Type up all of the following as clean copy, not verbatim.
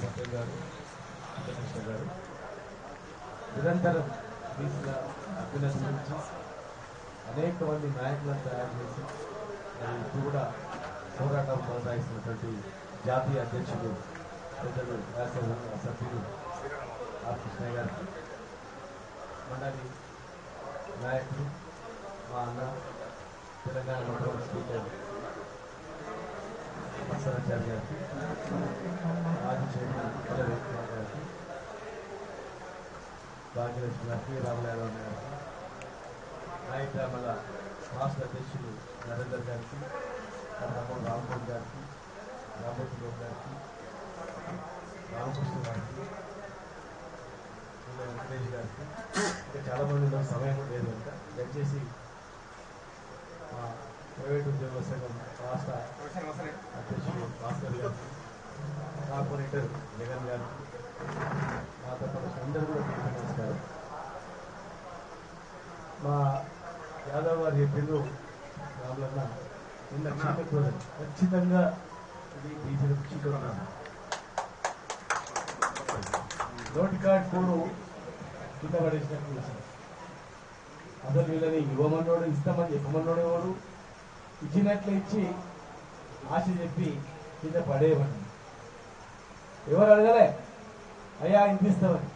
సత్యం గారు, కృష్ణ గారు నిరంతరం బీసీల అభ్యున్నతి గురించి అనేక మంది నాయకులను తయారు చేసి ఇప్పుడు కూడా పోరాటం కొనసాగిస్తున్నటువంటి జాతీయ అధ్యక్షుడు పెద్దలు శాసనసభ సభ్యులు ఆర్ కృష్ణయ్య గారికి, మండలి నాయకులు మా అన్న తెలంగాణ మొట్టమొదటి స్పీకర్ అసరాచార్య గారికి, మాజీ చైర్మన్ వెంకటరావు గారికి, భాగ్యలక్ష్మి గారికి, రామనారాయణ గారికి, నాయకుల రాష్ట్ర అధ్యక్షులు నరేందర్ గారికి, తమ్ముడు రామ్మోహన్ గారికి, రామూర్తి గౌడ్ గారికి, రామకృష్ణ గారికి, వెంకటేష్ గారికి, ఇంకా చాలామంది సమయం లేదు కనుక దయచేసి మా ప్రైవేట్ ఉద్యోగ సంఘం రాష్ట్ర అధ్యక్షుడు భాస్కర్ గారికి, కార్పొరేటర్ జగన్ గారికి, మాతో పాటు అందరూ కూడా మీకు నమస్కారం. మా యాదవ్ గారు చెప్పిండ్రు రాములన్న నిన్న చీకటి ఖచ్చితంగా ఇది బీజేపీ చీకటి నోటి కార్డ్ కోడు కింద పడేసినట్టు చూసాను. అసలు వీళ్ళని ఇవ్వమన్నోడు ఇస్తామని చెప్పమన్నోడు ఎవరు, ఇచ్చినట్లు ఇచ్చి ఆశ చెప్పి కింద పడేయమని ఎవరు అడగలే. అయ్యా ఇంత ఇస్తామని,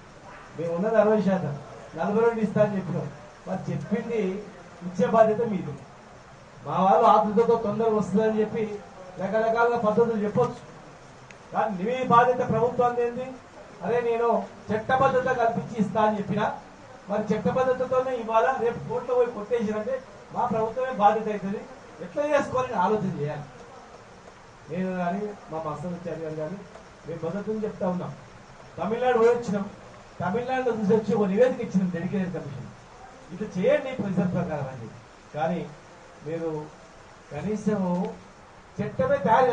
మేము ఉన్నది 60%, 42 ఇస్తా అని చెప్పినాం. మరి చెప్పింది ఇచ్చే బాధ్యత మీది. మా వాళ్ళు ఆతృతతో తొందరగా వస్తుందని చెప్పి రకరకాలుగా పద్ధతులు చెప్పొచ్చు, కానీ మీ బాధ్యత ప్రభుత్వం ఏంది? అరే నేను చట్టబద్ధత కల్పించి ఇస్తా అని చెప్పినా, మరి చట్టబద్ధతతోనే ఇవాళ రేపు కోర్టులో పోయి కొట్టేసినంటే మా ప్రభుత్వమే బాధ్యత అవుతుంది. ఎట్లా చేసుకోవాలని ఆలోచన చేయాలి. నేను కానీ మా అసరాచార్య గారు కానీ మేము మొదటి చెప్తా ఉన్నాం. తమిళనాడు పోయి వచ్చినాం, తమిళనాడులో చూసి వచ్చి ఒక నివేదిక ఇచ్చినాం డెడికేటెడ్ కమిషన్, ఇట్లా చేయండి ప్రిన్సిపల్ ప్రకారం అండి. కానీ మీరు కనీసం చట్టమే తయారు